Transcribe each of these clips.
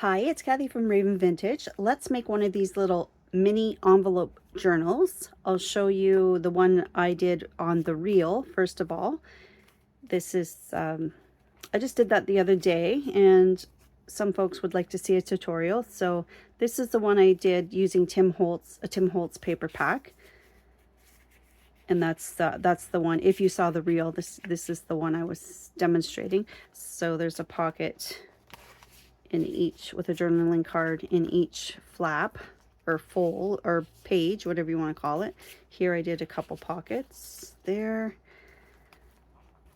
Hi, it's Kathy from Raven Vintage. Let's make one of these little mini envelope journals. I'll show you the one I did on the reel, first of all. This is, I just did that the other day, and some folks would like to see a tutorial. So this is the one I did using a Tim Holtz paper pack. And that's the one. If you saw the reel, this is the one I was demonstrating. So there's a pocket in each, with a journaling card in each flap or fold or page, whatever you want to call it. Here I did a couple pockets there.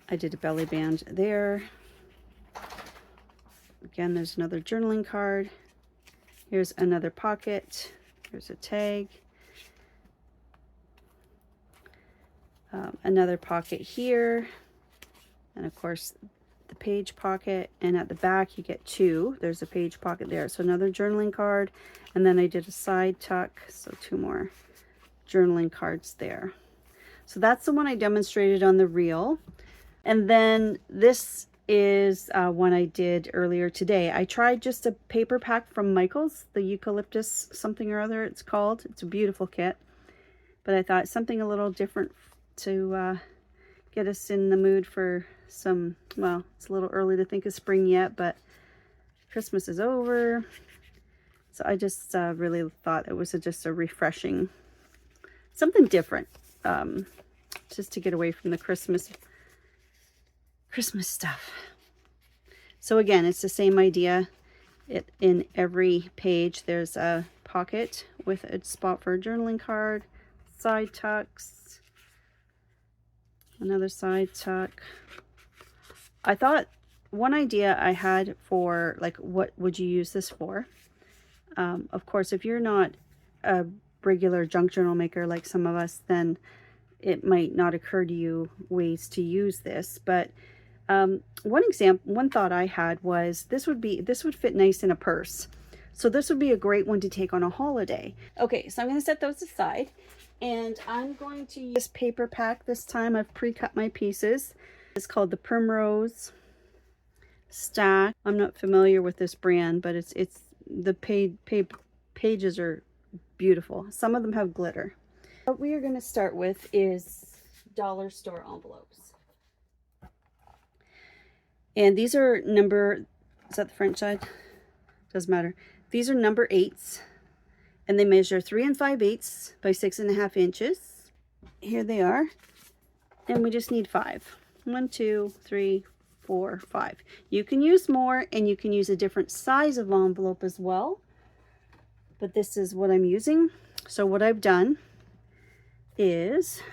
I did a belly band there. Again, there's another journaling card. Here's another pocket. Here's a tag. Another pocket here. And of course, the page pocket, and at the back you get two. There's a page pocket there, so another journaling card, and then I did a side tuck, so two more journaling cards there. So that's the one I demonstrated on the reel. And then this is one I did earlier today. I tried just a paper pack from Michael's, the eucalyptus something or other it's called. It's a beautiful kit, but I thought something a little different to get us in the mood for some, well, it's a little early to think of spring yet, but Christmas is over. So I just really thought it was just a refreshing, something different, just to get away from the Christmas stuff. So again, it's the same idea. In every page, there's a pocket with a spot for a journaling card, side tucks, another side tuck. I thought one idea I had for, like, what would you use this for? Of course, if you're not a regular junk journal maker like some of us, then it might not occur to you ways to use this. But one thought I had was this would fit nice in a purse. So this would be a great one to take on a holiday. Okay, so I'm going to set those aside, and I'm going to use this paper pack this time. I've pre-cut my pieces. It's called the Primrose Stack. I'm not familiar with this brand, but it's the pages are beautiful. Some of them have glitter. What we are going to start with is dollar store envelopes. And these are is that the French side? Doesn't matter. These are number 8s, and they measure 3 5/8 by 6.5 inches. Here they are, and we just need 5. 1, 2, 3, 4, 5. You can use more, and you can use a different size of envelope as well, but this is what I'm using. So what I've done is,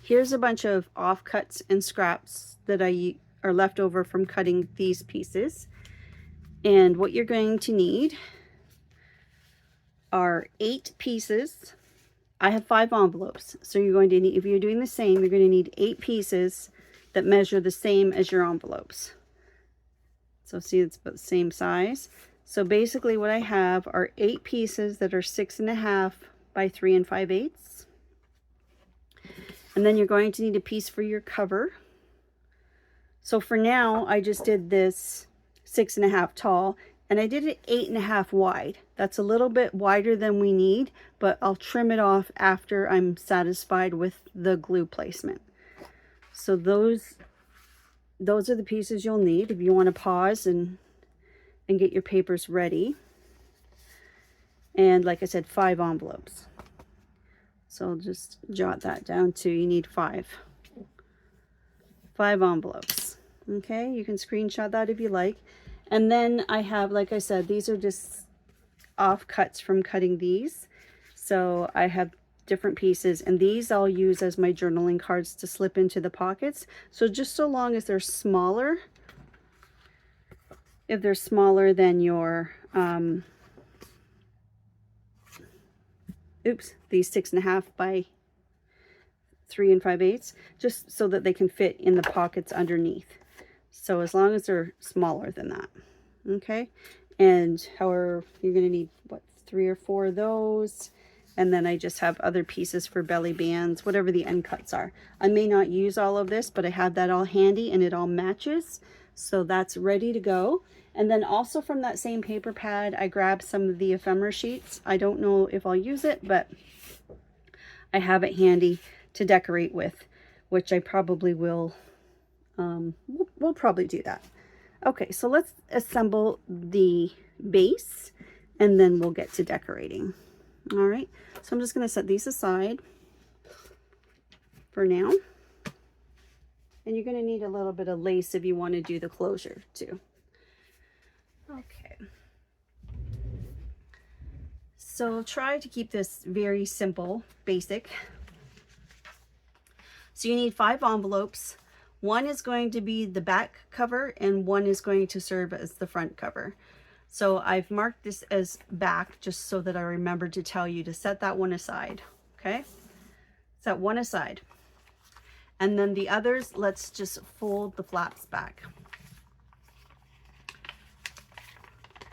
here's a bunch of offcuts and scraps that are left over from cutting these pieces. And what you're going to need are 8 pieces. I have 5 envelopes, so you're going to need, if you're doing the same, you're going to need 8 pieces that measure the same as your envelopes. So see, it's about the same size. So basically what I have are 8 pieces that are 6.5 by 3 5/8. And then you're going to need a piece for your cover. So for now, I just did this 6.5 tall, and I did it 8.5 wide. That's a little bit wider than we need, but I'll trim it off after I'm satisfied with the glue placement. So those are the pieces you'll need if you want to pause and get your papers ready. And like I said, 5 envelopes. So I'll just jot that down too. You need 5 envelopes. Okay, you can screenshot that if you like. And then I have, like I said, these are just offcuts from cutting these. So I have different pieces, and these I'll use as my journaling cards to slip into the pockets. So just so long as they're smaller, if they're smaller than your these 6.5 by 3 5/8, just so that they can fit in the pockets underneath. So as long as they're smaller than that. Okay, and however, you're going to need, what, 3 or 4 of those. And then I just have other pieces for belly bands, whatever the end cuts are. I may not use all of this, but I have that all handy, and it all matches. So that's ready to go. And then also from that same paper pad, I grabbed some of the ephemera sheets. I don't know if I'll use it, but I have it handy to decorate with, which I probably will. We'll probably do that. Okay, so let's assemble the base and then we'll get to decorating. All right, so I'm just going to set these aside for now. And you're going to need a little bit of lace if you want to do the closure too. Okay. So try to keep this very simple, basic. So you need 5 envelopes. One is going to be the back cover and one is going to serve as the front cover. So I've marked this as back just so that I remember to tell you to set that one aside. Okay, set one aside. And then the others, let's just fold the flaps back.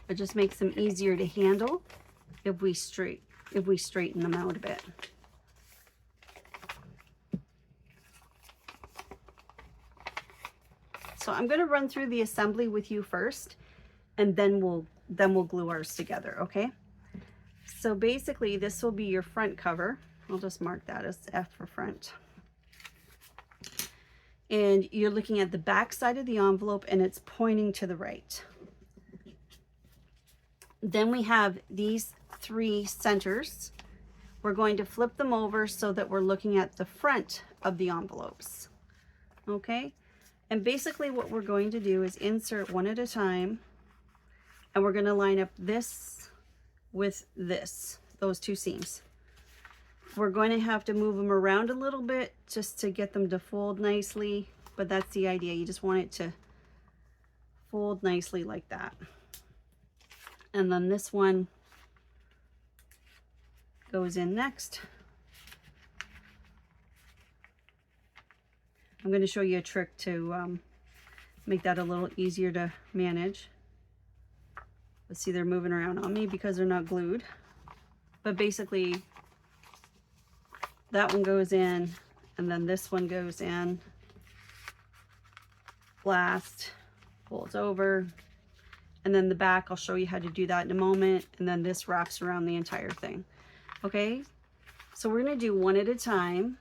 It just makes them easier to handle if we straighten them out a bit. So I'm going to run through the assembly with you first, and then we'll glue ours together, okay? So basically this will be your front cover. I'll just mark that as F for front. And you're looking at the back side of the envelope and it's pointing to the right. Then we have these 3 centers. We're going to flip them over so that we're looking at the front of the envelopes, okay? And basically what we're going to do is insert one at a time, and we're going to line up this with this, those 2 seams. We're going to have to move them around a little bit just to get them to fold nicely, but that's the idea. You just want it to fold nicely like that. And then this one goes in next. I'm going to show you a trick to make that a little easier to manage. Let's see, they're moving around on me because they're not glued. But basically, that one goes in, and then this one goes in. Last, folds over, and then the back, I'll show you how to do that in a moment, and then this wraps around the entire thing. Okay, so we're going to do one at a time.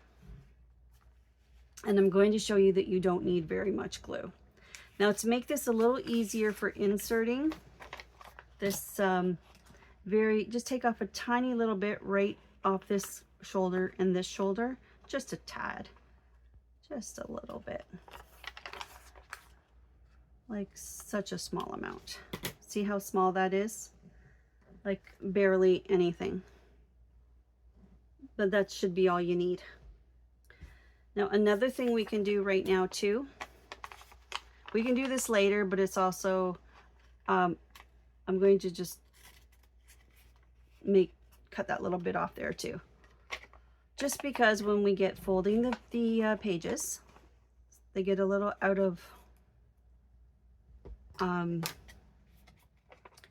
And I'm going to show you that you don't need very much glue. Now to make this a little easier for inserting, this just take off a tiny little bit right off this shoulder and this shoulder, just a tad, just a little bit, like such a small amount. See how small that is? Like barely anything. But that should be all you need. Now, another thing we can do right now too, we can do this later, but it's also, I'm going to just cut that little bit off there too. Just because when we get folding the pages, they get a little out of,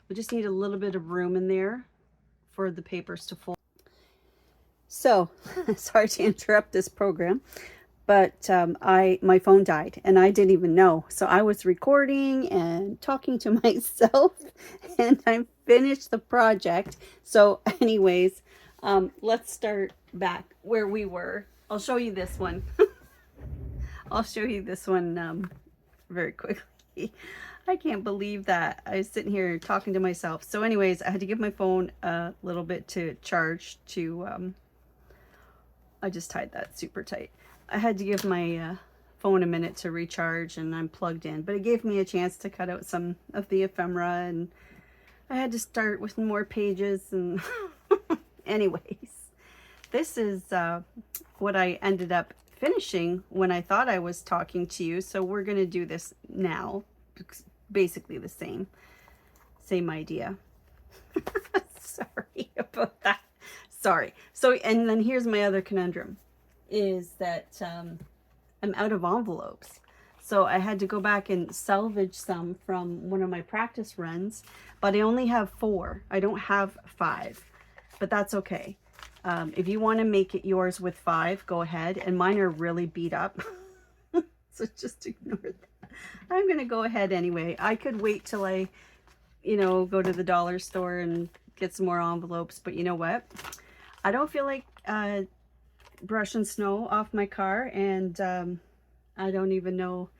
we just need a little bit of room in there for the papers to fold. So, sorry to interrupt this program, but my phone died and I didn't even know. So I was recording and talking to myself and I finished the project. So anyways, let's start back where we were. I'll show you this one. I'll show you this one very quickly. I can't believe that. I was sitting here talking to myself. So anyways, I had to give my phone a little bit to charge to, I just tied that super tight. I had to give my phone a minute to recharge and I'm plugged in, but it gave me a chance to cut out some of the ephemera and I had to start with more pages and anyways, this is what I ended up finishing when I thought I was talking to you. So we're going to do this now. Basically the same idea. Sorry about that. Sorry. So, and then here's my other conundrum is that I'm out of envelopes. So I had to go back and salvage some from one of my practice runs, but I only have 4. I don't have 5, but that's okay. If you want to make it yours with 5, go ahead. And mine are really beat up. So just ignore that. I'm gonna go ahead anyway. I could wait till I, you know, go to the dollar store and get some more envelopes, but you know what? I don't feel like brushing snow off my car, and I don't even know,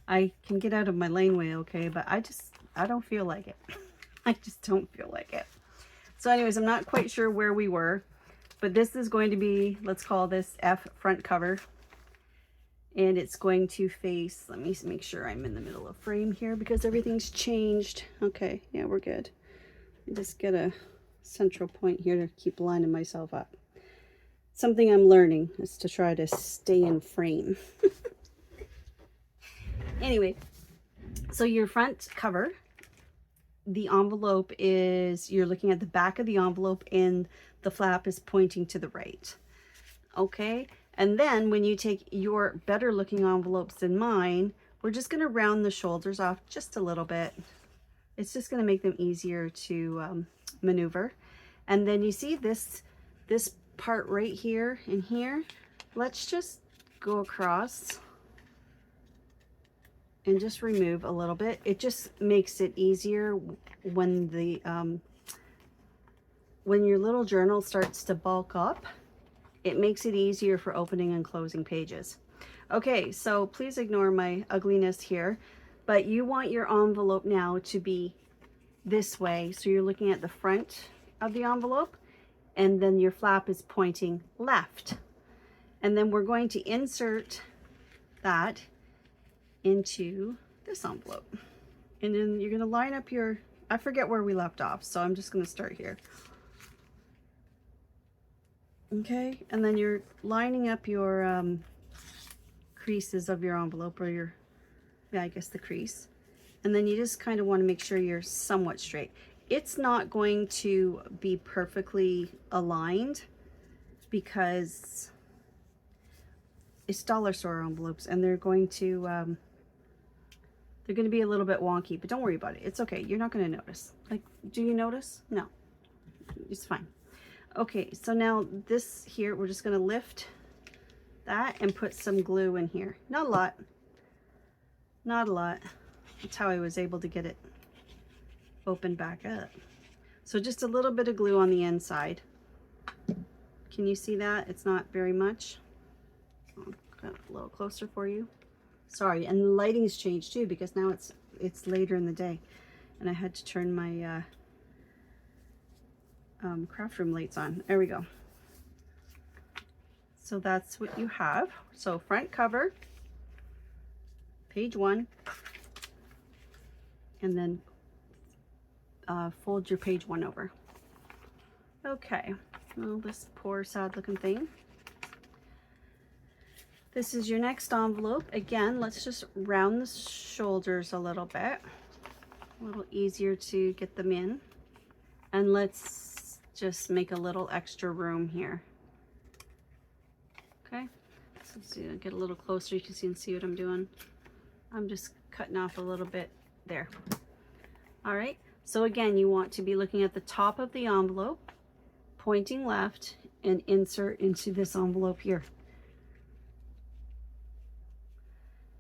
I can get out of my laneway okay, but I don't feel like it. I just don't feel like it. So anyways, I'm not quite sure where we were, but this is going to be, let's call this F front cover. And it's going to face, let me make sure I'm in the middle of frame here because everything's changed. Okay, yeah, we're good. Just get a central point here to keep lining myself up. Something I'm learning is to try to stay in frame. Anyway, so your front cover, the envelope is, you're looking at the back of the envelope and the flap is pointing to the right. Okay, and then when you take your better looking envelopes than mine, we're just going to round the shoulders off just a little bit. It's just going to make them easier to maneuver. And then you see this part right here and here, let's just go across and just remove a little bit. It just makes it easier when the when your little journal starts to bulk up. It makes it easier for opening and closing pages. Okay, so please ignore my ugliness here, but you want your envelope now to be this way. So you're looking at the front of the envelope, and then your flap is pointing left. And then we're going to insert that into this envelope. And then you're going to line up your, I forget where we left off, so I'm just going to start here. Okay, and then you're lining up your creases of your envelope, or your, yeah, I guess the crease. And then you just kind of want to make sure you're somewhat straight. It's not going to be perfectly aligned because it's dollar store envelopes, and they're going to be a little bit wonky, but don't worry about it. It's okay. You're not going to notice. Like, do you notice? No, it's fine. Okay, so now this here, we're just going to lift that and put some glue in here. Not a lot. Not a lot. That's how I was able to get it open back up. So just a little bit of glue on the inside. Can you see that? It's not very much. I'll cut a little closer for you. Sorry, and the lighting's changed too because now it's later in the day, and I had to turn my craft room lights on. There we go. So that's what you have. So front cover, page 1, and then fold your page 1 over. Okay, well, this poor sad looking thing. This is your next envelope. Again, let's just round the shoulders a little bit. A little easier to get them in. And let's just make a little extra room here. Okay, so see, I'll get a little closer, you can see what I'm doing. I'm just cutting off a little bit there. All right, so again, you want to be looking at the top of the envelope, pointing left, and insert into this envelope here.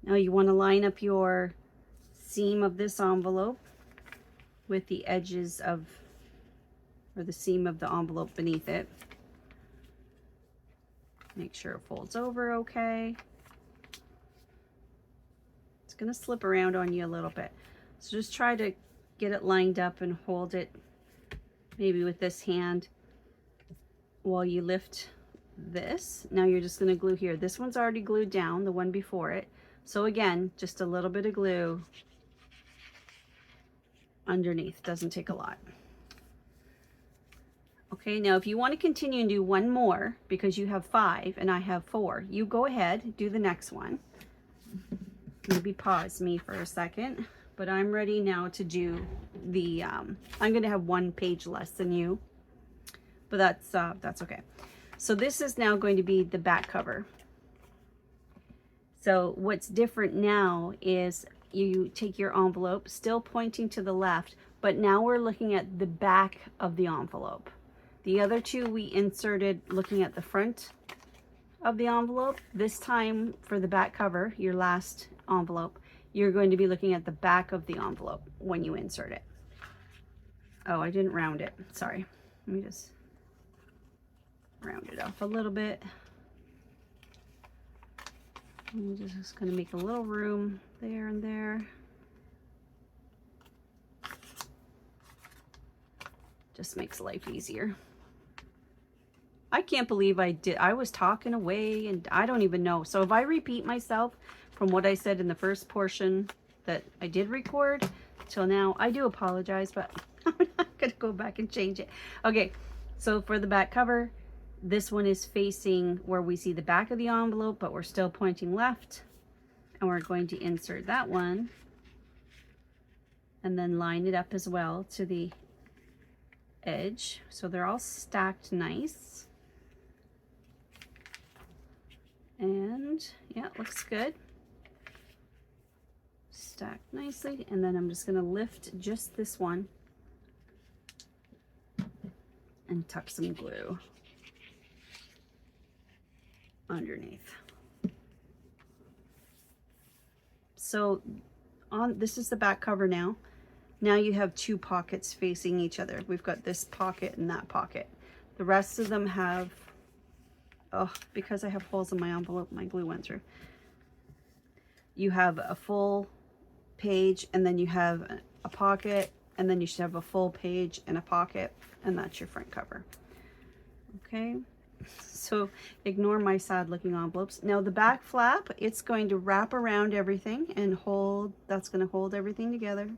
Now you want to line up your seam of this envelope with the edges of, or the seam of the envelope beneath it. Make sure it folds over okay. It's going to slip around on you a little bit. So just try to get it lined up and hold it maybe with this hand while you lift this. Now you're just going to glue here. This one's already glued down, the one before it. So again, just a little bit of glue underneath. Doesn't take a lot. Okay, now if you want to continue and do one more, because you have 5 and I have 4, you go ahead, do the next one. Maybe pause me for a second, but I'm ready now to do the, I'm going to have 1 page less than you, but that's okay. So this is now going to be the back cover. So what's different now is you take your envelope, still pointing to the left, but now we're looking at the back of the envelope. The other 2 we inserted looking at the front of the envelope. This time for the back cover, your last envelope, you're going to be looking at the back of the envelope when you insert it. Oh, I didn't round it. Sorry. Let me just round it off a little bit. I'm just going to make a little room there and there. Just makes life easier. I can't believe I was talking away and I don't even know. So if I repeat myself from what I said in the first portion that I did record till now, I do apologize, but I'm not going to go back and change it. Okay, so for the back cover, this one is facing where we see the back of the envelope, but we're still pointing left. And we're going to insert that one and then line it up as well to the edge. So they're all stacked nice. And yeah, it looks good. Stacked nicely. And then I'm just going to lift just this one and tuck some glue underneath. So this is the back cover now. Now you have two pockets facing each other. We've got this pocket and that pocket. The rest of them have, oh, because I have holes in my envelope, my glue went through. You have a full page and then you have a pocket, and then you should have a full page and a pocket, and that's your front cover. Okay, so ignore my sad looking envelopes. Now the back flap, it's going to wrap around everything and hold, that's going to hold everything together.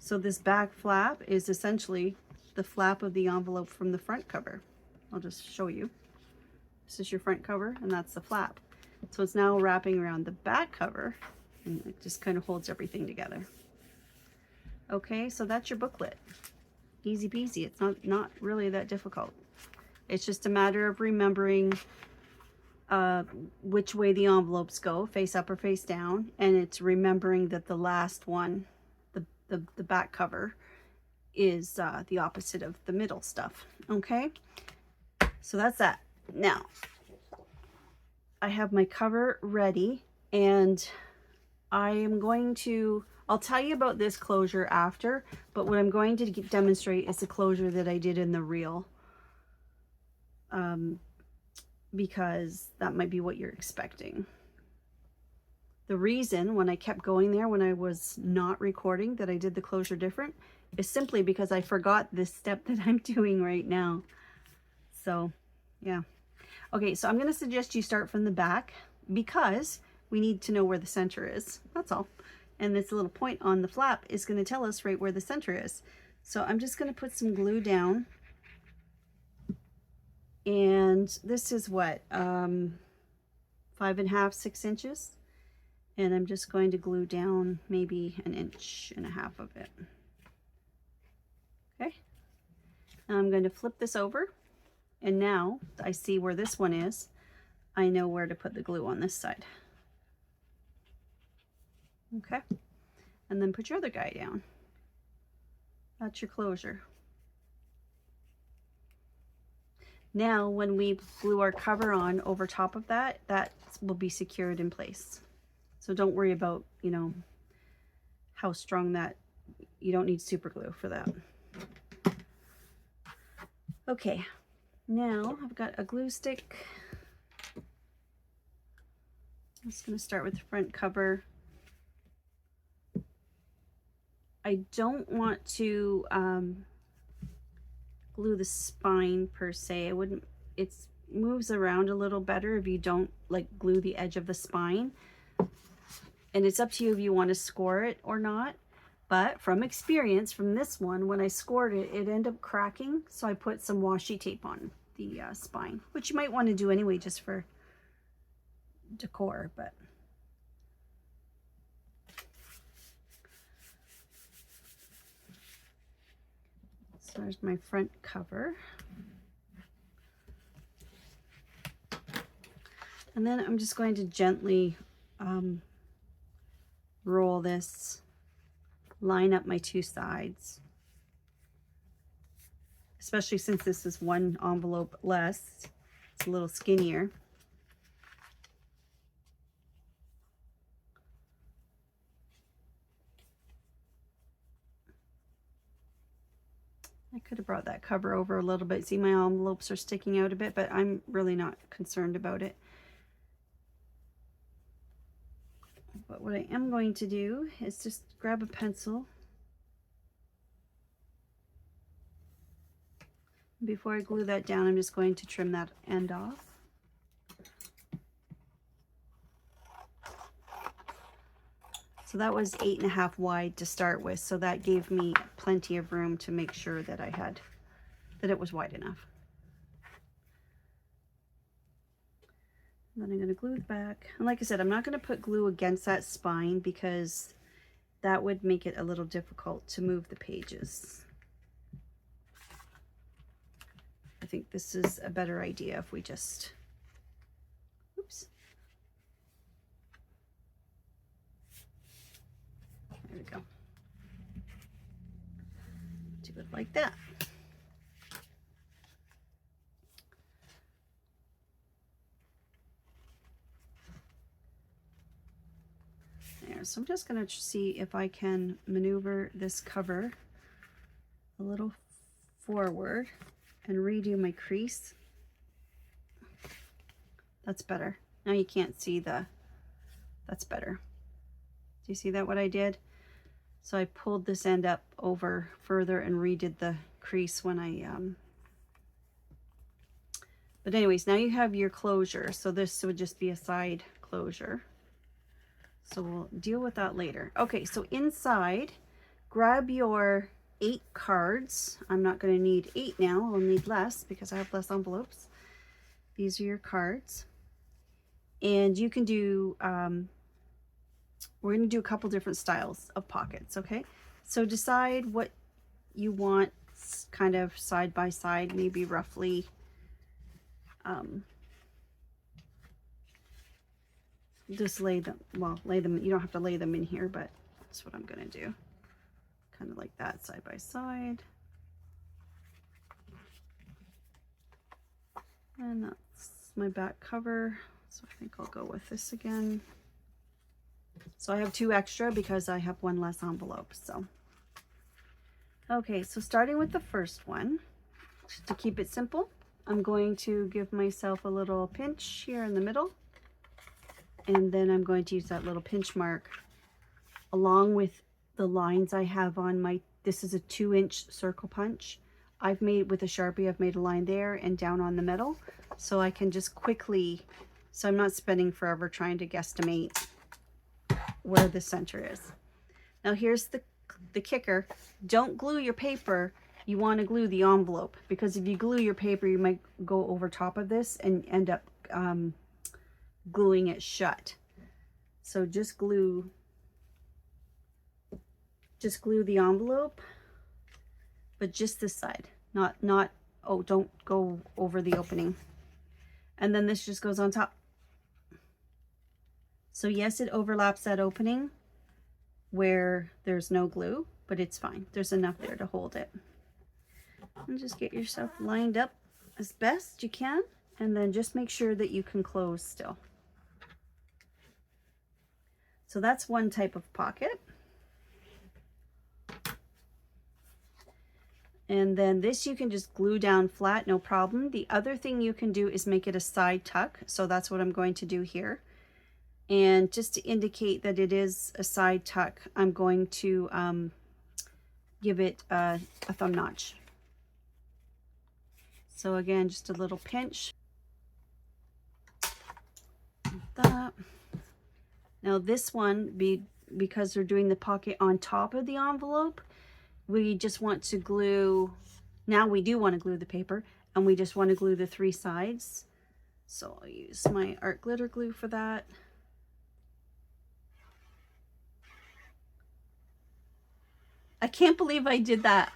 So this back flap is essentially the flap of the envelope from the front cover. I'll just show you. This is your front cover and that's the flap. So it's now wrapping around the back cover and it just kind of holds everything together. Okay, so that's your booklet. Easy peasy. It's not really that difficult. It's just a matter of remembering which way the envelopes go, face up or face down, and it's remembering that the last one, the back cover, is the opposite of the middle stuff. Okay, so that's that. Now I have my cover ready, and I am going to, I'll tell you about this closure after, but what I'm going to demonstrate is the closure that I did in the reel, because that might be what you're expecting. The reason when I kept going there when I was not recording that I did the closure different is simply because I forgot this step that I'm doing right now. So yeah. Okay, so I'm going to suggest you start from the back because we need to know where the center is. That's all. And this little point on the flap is going to tell us right where the center is. So I'm just going to put some glue down. And this is what, 5.5, 6 inches. And I'm just going to glue down maybe 1.5 inches of it. Okay. Now I'm going to flip this over. And now I see where this one is. I know where to put the glue on this side. Okay. And then put your other guy down. That's your closure. Now, when we glue our cover on over top of that, that will be secured in place. So don't worry about, you know, how strong that, you don't need super glue for that. Okay, now I've got a glue stick. I'm just going to start with the front cover. I don't want to glue the spine per se. I wouldn't, it moves around a little better if you don't like glue the edge of the spine. And it's up to you if you want to score it or not. But from experience, from this one, when I scored it, it ended up cracking. So I put some washi tape on the spine, which you might want to do anyway, just for decor. But so there's my front cover. And then I'm just going to gently roll this, line up my two sides, especially since this is one envelope less, it's a little skinnier. I could have brought that cover over a little bit. See, my envelopes are sticking out a bit, but I'm really not concerned about it. But what I am going to do is just grab a pencil. Before I glue that down, I'm just going to trim that end off. So that was 8.5 wide to start with, so that gave me plenty of room to make sure that that it was wide enough. And then I'm going to glue it back. And like I said, I'm not going to put glue against that spine because that would make it a little difficult to move the pages. I think this is a better idea if we just, oops. There we go. Do it like that. There, so I'm just going to see if I can maneuver this cover a little forward and redo my crease. That's better. Now you can't see that's better. Do you see that, what I did? So I pulled this end up over further and redid the crease when I, but anyways, now you have your closure. So this would just be a side closure. So we'll deal with that later. Okay, so inside, grab your 8 cards. I'm not going to need 8 now. I'll need less because I have less envelopes. These are your cards. And you can do, we're going to do a couple different styles of pockets, okay? So decide what you want kind of side by side, maybe roughly just lay them, well, lay them, you don't have to lay them in here, but that's what I'm going to do. Kind of like that, side by side. And that's my back cover. So I think I'll go with this again. So I have 2 extra because I have 1 less envelope. So, okay, so starting with the first one, to keep it simple, I'm going to give myself a little pinch here in the middle. And then I'm going to use that little pinch mark along with the lines I have on my, this is a 2-inch circle punch. I've made with a Sharpie, I've made a line there and down on the middle. So I can just quickly, so I'm not spending forever trying to guesstimate where the center is. Now here's the kicker. Don't glue your paper. You want to glue the envelope, because if you glue your paper, you might go over top of this and end up gluing it shut. So just glue the envelope, but just this side, not, oh, don't go over the opening. And then this just goes on top. So yes, it overlaps that opening where there's no glue, but it's fine. There's enough there to hold it. And just get yourself lined up as best you can, and then just make sure that you can close still. So that's one type of pocket. And then this you can just glue down flat, no problem. The other thing you can do is make it a side tuck. So that's what I'm going to do here. And just to indicate that it is a side tuck, I'm going to give it a thumb notch. So again, just a little pinch. Like that. Now this one, because we're doing the pocket on top of the envelope, we just want to glue, now we do want to glue the paper, and we just want to glue the 3 sides. So I'll use my art glitter glue for that. I can't believe I did that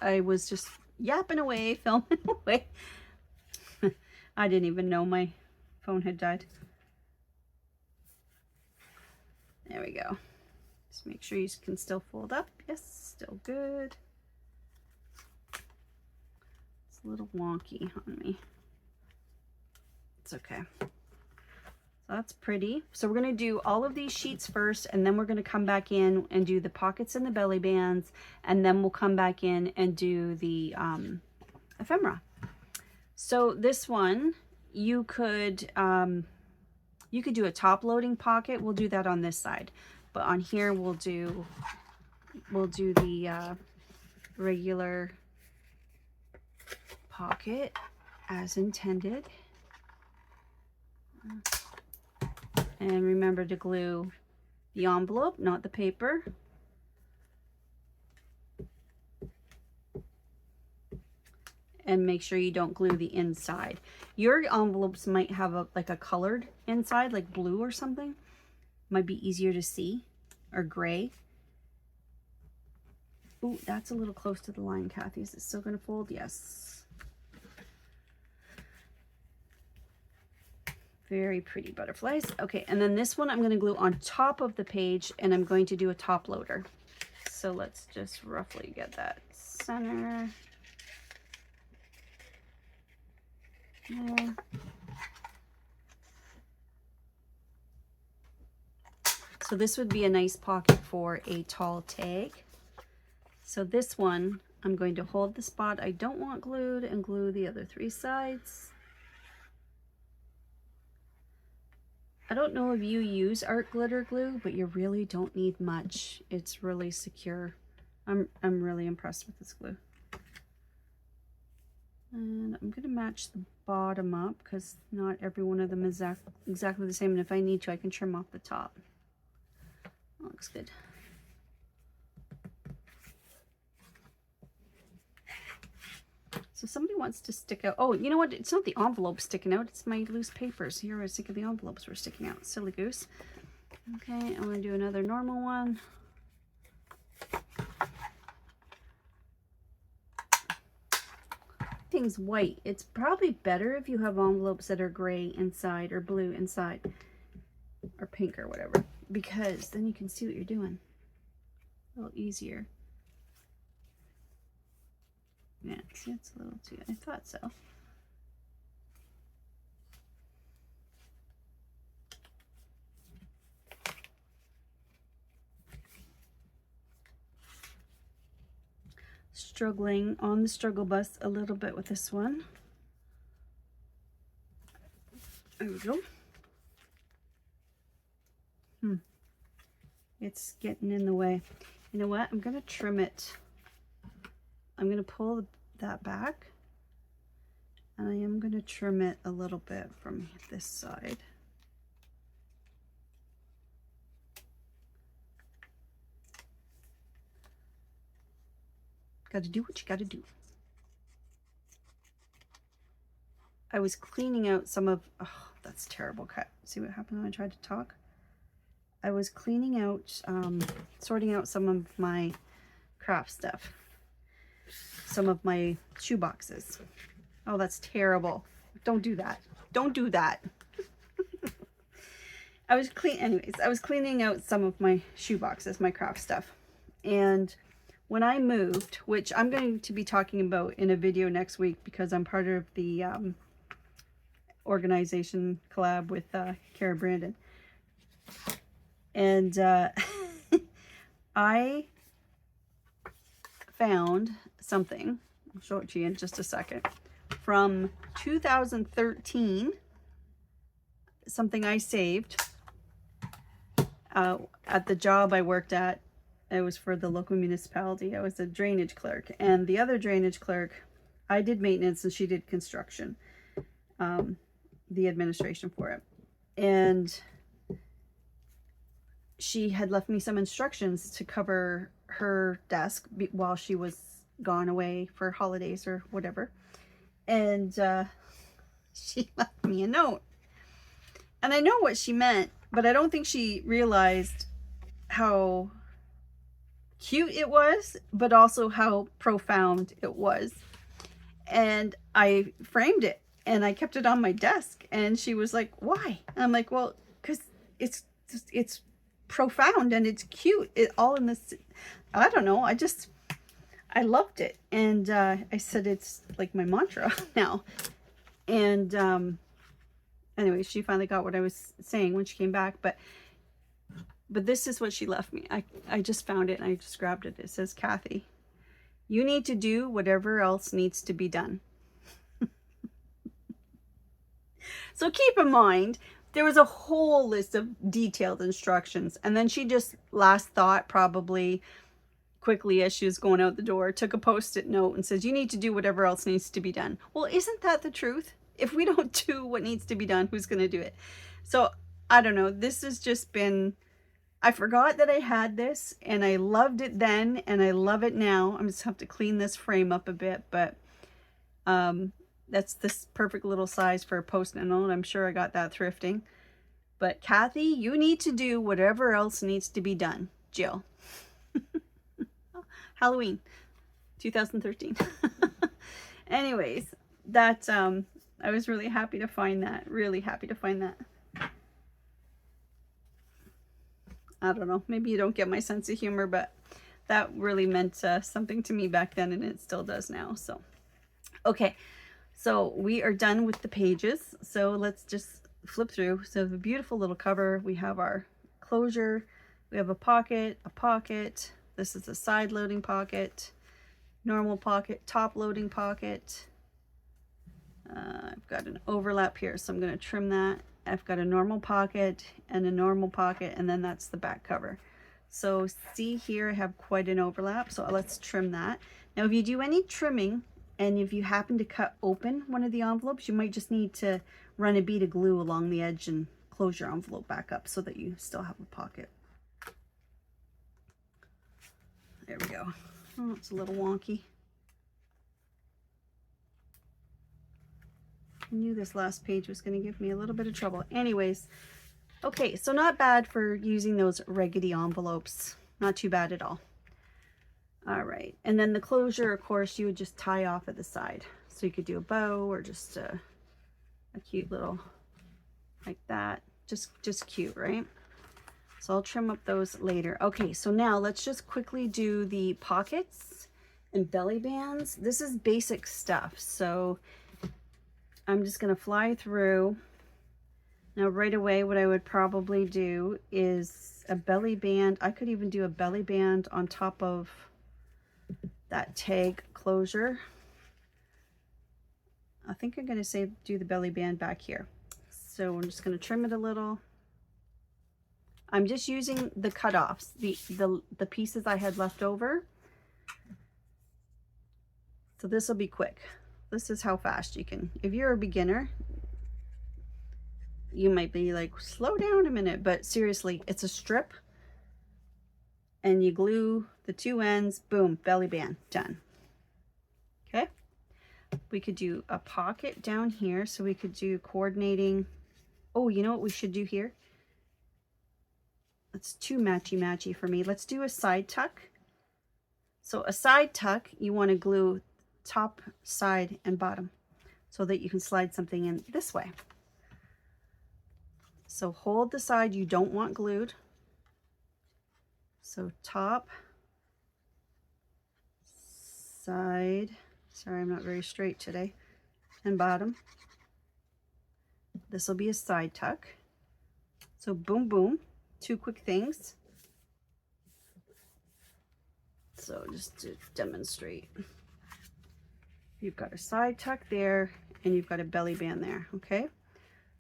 I was just yapping away, filming away. I didn't even know my phone had died. There we go. Just make sure you can still fold up. Yes, still good. It's a little wonky on me. It's okay. So that's pretty. So we're going to do all of these sheets first, and then we're going to come back in and do the pockets and the belly bands, and then we'll come back in and do the ephemera. So this one, you could do a top loading pocket. We'll do that on this side, but on here we'll do the regular pocket as intended. And remember to glue the envelope, not the paper. And make sure you don't glue the inside. Your envelopes might have like a colored inside, like blue or something. Might be easier to see, or gray. Ooh, that's a little close to the line, Kathy. Is it still gonna fold? Yes. Very pretty butterflies. Okay, and then this one I'm going to glue on top of the page, and I'm going to do a top loader. So let's just roughly get that center. There. So this would be a nice pocket for a tall tag. So this one, I'm going to hold the spot I don't want glued and glue the other 3 sides. I don't know if you use art glitter glue, but you really don't need much. It's really secure. I'm really impressed with this glue. And I'm gonna match the bottom up because not every one of them is exactly the same. And if I need to, I can trim off the top. That looks good. So somebody wants to stick out. Oh, you know what? It's not the envelope sticking out. It's my loose papers. Here I was thinking the envelopes were sticking out. Silly goose. Okay, I'm going to do another normal one. Thing's white. It's probably better if you have envelopes that are gray inside or blue inside or pink or whatever, because then you can see what you're doing a little easier. Yeah, see, it's a little too, I thought so. Struggling on the struggle bus a little bit with this one. There we go. It's getting in the way. You know what? I'm going to trim it. I'm going to pull that back, and I am going to trim it a little bit from this side. Got to do what you got to do. I was cleaning out some of, oh, that's terrible cut. See what happened when I tried to talk? I was cleaning out, sorting out some of my craft stuff. Some of my shoe boxes. Oh, that's terrible. Don't do that. Don't do that. I was cleaning out some of my shoe boxes, my craft stuff. And when I moved, which I'm going to be talking about in a video next week because I'm part of the organization collab with Kara Brandon. And I found something, I'll show it to you in just a second, from 2013, something I saved at the job I worked at. It was for the local municipality. I was a drainage clerk, and the other drainage clerk, I did maintenance and she did construction, the administration for it. And she had left me some instructions to cover her desk while she was gone away for holidays or whatever. And she left me a note. And I know what she meant, but I don't think she realized how cute it was, but also how profound it was. And I framed it and I kept it on my desk. And she was like, "Why?" And I'm like, "Well, because it's profound and it's cute. It all in this, I don't know, I loved it." And I said it's like my mantra now. And anyway, she finally got what I was saying when she came back, but this is what she left me. I just found it and I just grabbed it. It says, Kathy, you need to do whatever else needs to be done. So keep in mind, there was a whole list of detailed instructions. And then she just, last thought, probably quickly as she was going out the door, took a Post-it note and says, you need to do whatever else needs to be done. Well, isn't that the truth? If we don't do what needs to be done, who's going to do it? So I don't know. This has just been, I forgot that I had this and I loved it then and I love it now. I just have to clean this frame up a bit, but that's this perfect little size for a Post-it note. I'm sure I got that thrifting. But Kathy, you need to do whatever else needs to be done. Jill. Halloween 2013. Anyways, that I was really happy to find that. Really happy to find that. I don't know, maybe you don't get my sense of humor, but that really meant something to me back then, and it still does now. So okay, so we are done with the pages, so let's just flip through. So the beautiful little cover, we have our closure, we have a pocket, this is a side loading pocket, normal pocket, top loading pocket. I've got an overlap here, so I'm going to trim that. I've got a normal pocket and a normal pocket, and then that's the back cover. So see here, I have quite an overlap, so let's trim that. Now if you do any trimming and if you happen to cut open one of the envelopes, you might just need to run a bead of glue along the edge and close your envelope back up so that you still have a pocket. There we go. Oh, it's a little wonky. I knew this last page was going to give me a little bit of trouble. Anyways, okay, so not bad for using those raggedy envelopes. Not too bad at all. All right, and then the closure, of course, you would just tie off at the side. So you could do a bow or just a cute little, like that. Just cute, right? So I'll trim up those later. Okay, so now let's just quickly do the pockets and belly bands. This is basic stuff, so I'm just going to fly through. Now right away what I would probably do is a belly band. I could even do a belly band on top of that tag closure. I think I'm going to say do the belly band back here. So I'm just going to trim it a little. I'm just using the cutoffs, the pieces I had left over. So this will be quick. This is how fast you can. If you're a beginner, you might be like, slow down a minute, but seriously, it's a strip and you glue the two ends, boom, belly band, done. Okay. We could do a pocket down here, so we could do coordinating. Oh, you know what we should do here? That's too matchy for me. Let's do a side tuck. So a side tuck, you want to glue top, side, and bottom so that you can slide something in this way. So hold the side you don't want glued. So top, side, sorry I'm not very straight today, and bottom. This will be a side tuck. So boom, boom, two quick things. So just to demonstrate, you've got a side tuck there and you've got a belly band there. Okay,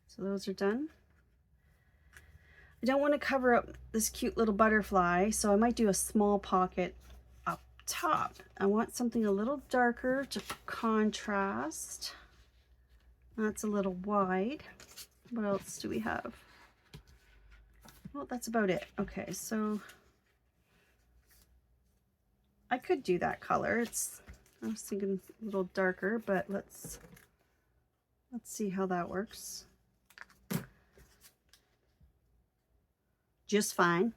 so those are done. I don't want to cover up this cute little butterfly, so I might do a small pocket up top. I want something a little darker to contrast. That's a little wide. What else do we have? Well, that's about it. Okay, so I could do that color. I was thinking a little darker, but let's see how that works. Just fine.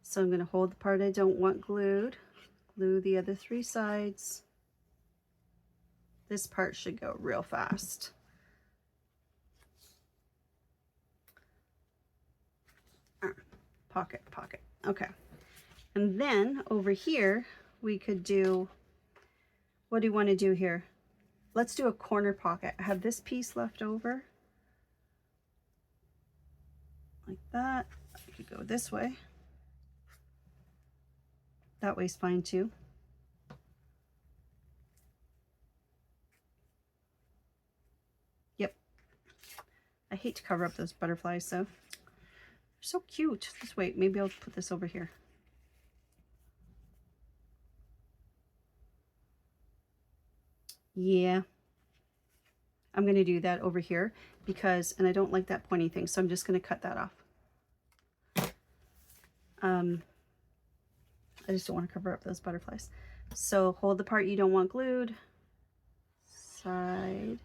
So I'm going to hold the part I don't want glued, glue the other three sides. This part should go real fast. Pocket, pocket. Okay. And then over here, we could do, what do you want to do here? Let's do a corner pocket. I have this piece left over. like that. I could go this way. That way's fine too. Yep. I hate to cover up those butterflies, so they're so cute. Just wait, maybe I'll put this over here. Yeah, I'm going to do that over here because, and I don't like that pointy thing, so I'm just going to cut that off. I just don't want to cover up those butterflies. So hold the part you don't want glued, side,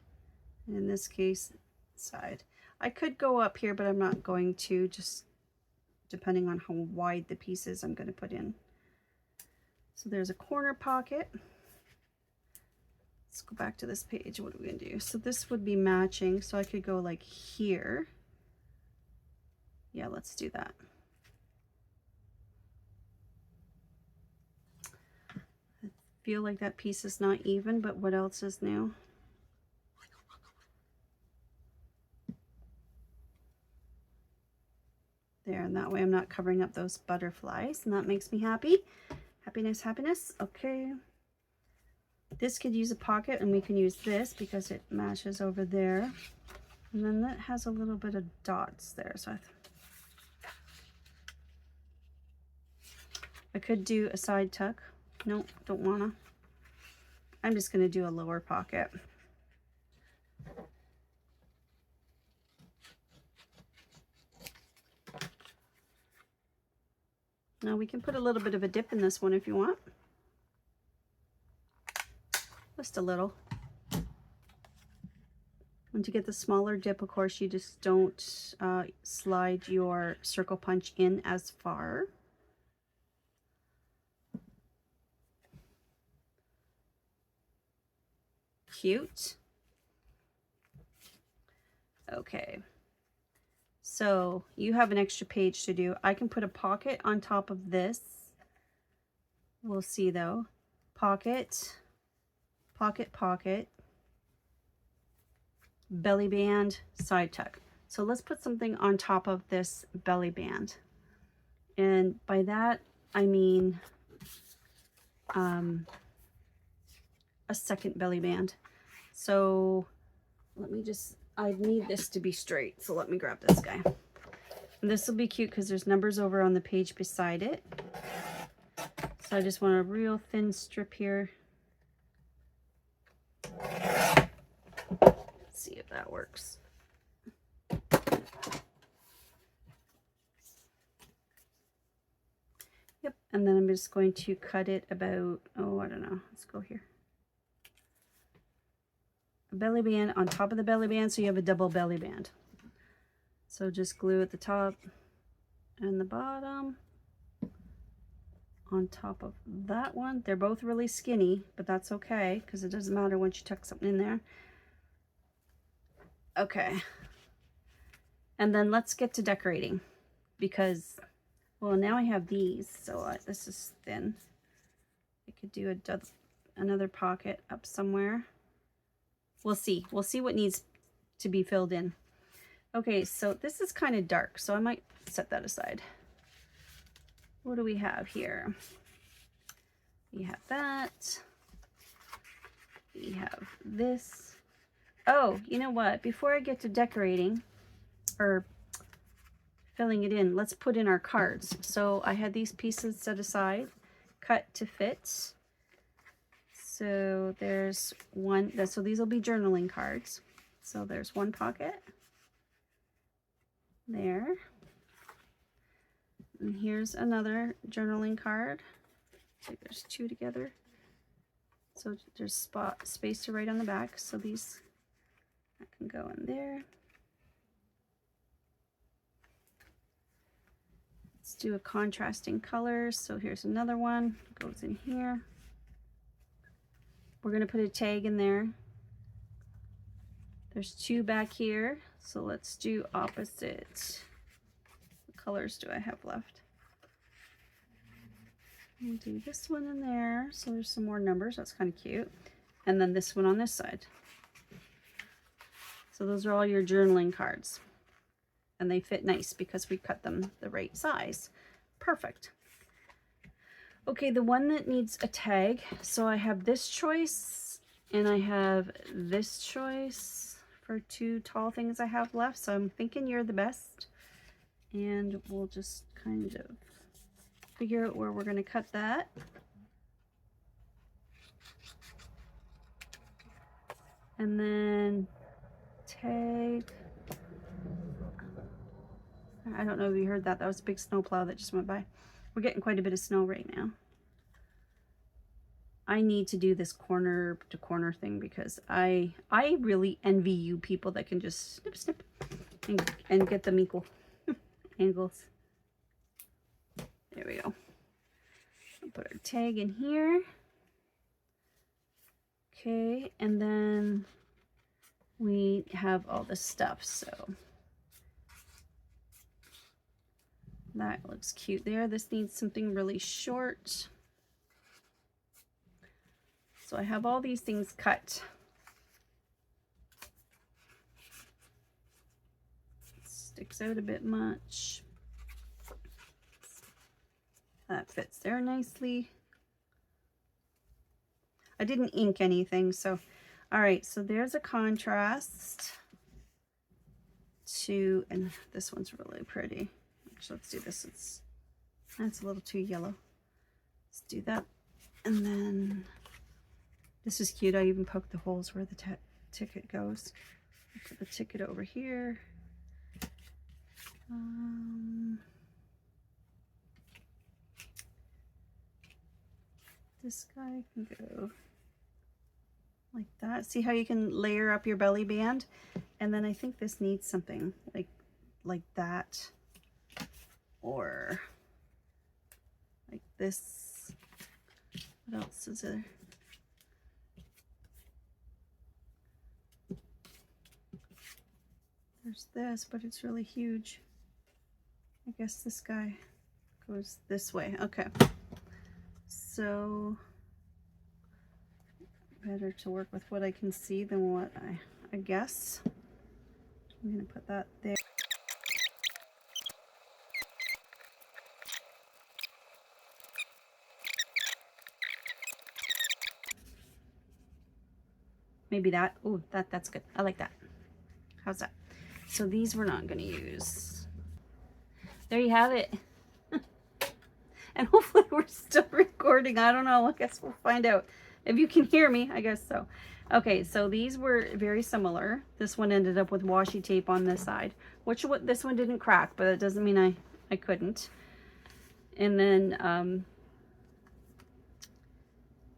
in this case, side. I could go up here, but I'm not going to, just depending on how wide the piece is I'm going to put in. So there's a corner pocket. Let's go back to this page. What are we going to do? So this would be matching, so I could go like here. Yeah, let's do that. I feel like that piece is not even, but what else is new? There, and that way I'm not covering up those butterflies, and that makes me happy. Happiness, happiness. Okay. This could use a pocket, and we can use this because it matches over there. And then that has a little bit of dots there, so I could do a side tuck. Nope, don't wanna. I'm just gonna do a lower pocket. Now we can put a little bit of a dip in this one if you want. Just a little. And to get the smaller dip, of course, you just don't slide your circle punch in as far. Cute. Okay. So you have an extra page to do. I can put a pocket on top of this. We'll see though. Pocket, pocket, pocket, belly band, side tuck. So let's put something on top of this belly band. And by that, I mean a second belly band. So let me just, I need this to be straight. So let me grab this guy. And this will be cute because there's numbers over on the page beside it. So I just want a real thin strip here. Let's see if that works. Yep, and then I'm just going to cut it about, oh, I don't know, let's go here. A belly band on top of the belly band, so you have a double belly band. So just glue at the top and the bottom on top of that one. They're both really skinny, but that's okay because it doesn't matter once you tuck something in there. Okay. And then let's get to decorating because, well, now I have these, so this is thin. I could do another pocket up somewhere. We'll see. We'll see what needs to be filled in. Okay, so this is kind of dark, so I might set that aside. What do we have here? We have that. We have this. Oh, you know what? Before I get to decorating or filling it in, let's put in our cards. So I had these pieces set aside, cut to fit. So there's one, so these will be journaling cards. So there's one pocket there. And here's another journaling card. So there's two together. So there's space to write on the back. So these, that can go in there. Let's do a contrasting colors. So here's another one, goes in here. We're gonna put a tag in there. There's two back here. So let's do opposite. What colors do I have left? I'll do this one in there. So there's some more numbers. That's kind of cute. And then this one on this side. So those are all your journaling cards. and they fit nice because we cut them the right size. Perfect. Okay, the one that needs a tag. So I have this choice and I have this choice for 2 tall things I have left. So I'm thinking you're the best. And we'll just kind of figure out where we're going to cut that. And then tag. I don't know if you heard that. That was a big snowplow that just went by. We're getting quite a bit of snow right now. I need to do this corner to corner thing because I really envy you people that can just snip snip and get them equal angles. There we go. I'll put our tag in here. Okay, and then we have all this stuff, so that looks cute there. This needs something really short. So I have all these things cut. Sticks out a bit much. That fits there nicely. I didn't ink anything, so all right, so there's a contrast to, and this one's really pretty. Actually, let's do this. That's a little too yellow. Let's do that. And then this is cute. I even poked the holes where the ticket goes. I'll put the ticket over here. This guy can go like that. See how you can layer up your belly band? And then I think this needs something like that, or like this. What else is there? There's this, but it's really huge. I guess this guy goes this way. Okay. So better to work with what I can see than what I guess. I'm going to put that there. Maybe that. Oh, that's good. I like that. How's that? So these we're not going to use. There you have it. And hopefully we're still recording. I don't know. I guess we'll find out. If you can hear me, I guess so. Okay, so these were very similar. This one ended up with washi tape on this side. This one didn't crack, but it doesn't mean I couldn't. And then,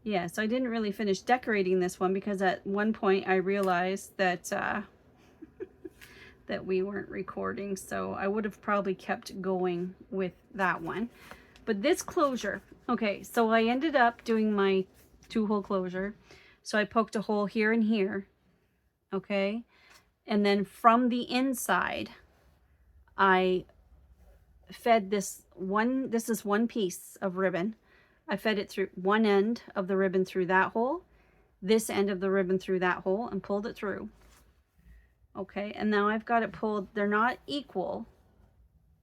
yeah, so I didn't really finish decorating this one because at one point I realized that that we weren't recording. So I would have probably kept going with that one. But this closure, okay, so I ended up doing my 2-hole closure. So I poked a hole here and here, okay? And then from the inside, I fed this is one piece of ribbon. I fed it through one end of the ribbon through that hole, this end of the ribbon through that hole, and pulled it through. Okay, and now I've got it pulled. They're not equal.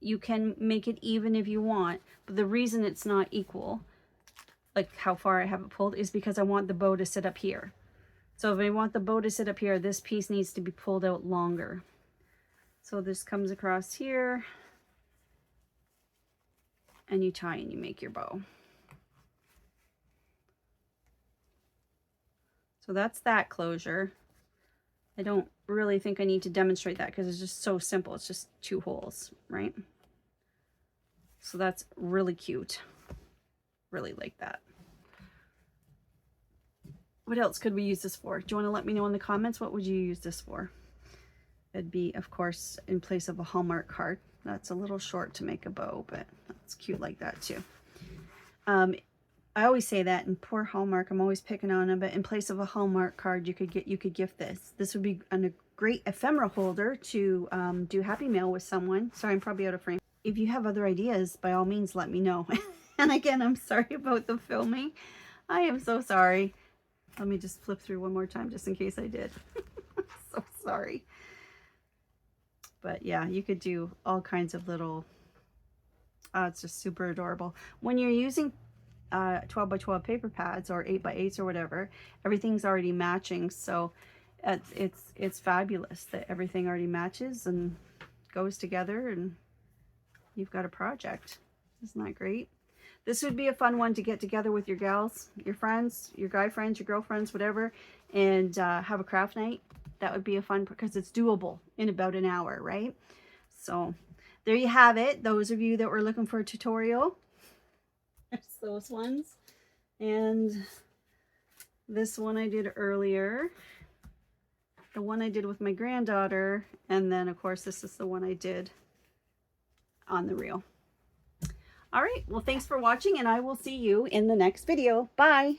You can make it even if you want, but the reason it's not equal, like how far I have it pulled, is because I want the bow to sit up here. So if I want the bow to sit up here, this piece needs to be pulled out longer. So this comes across here, and you tie and you make your bow. So that's that closure. I don't really think I need to demonstrate that because it's just so simple. It's just 2 holes, right? So that's really cute. Really like that. What else could we use this for? Do you want to let me know in the comments? What would you use this for? It'd be, of course, in place of a Hallmark card. That's a little short to make a bow, but that's cute like that too. I always say that, and poor Hallmark, I'm always picking on them, but in place of a Hallmark card, you could gift this. This would be a great ephemera holder to do Happy Mail with someone. Sorry, I'm probably out of frame. If you have other ideas, by all means, let me know. And again, I'm sorry about the filming. I am so sorry. Let me just flip through one more time just in case I did. So sorry. But yeah, you could do all kinds of little, it's just super adorable. When you're using 12 by 12 paper pads or 8 by 8s or whatever, everything's already matching. So it's fabulous that everything already matches and goes together and you've got a project. Isn't that great? This would be a fun one to get together with your gals, your friends, your guy friends, your girlfriends, whatever, and have a craft night. That would be a fun, because it's doable in about an hour, right? So there you have it. Those of you that were looking for a tutorial, there's those ones. And this one I did earlier. The one I did with my granddaughter. And then, of course, this is the one I did on the reel. All right. Well, thanks for watching, and I will see you in the next video. Bye.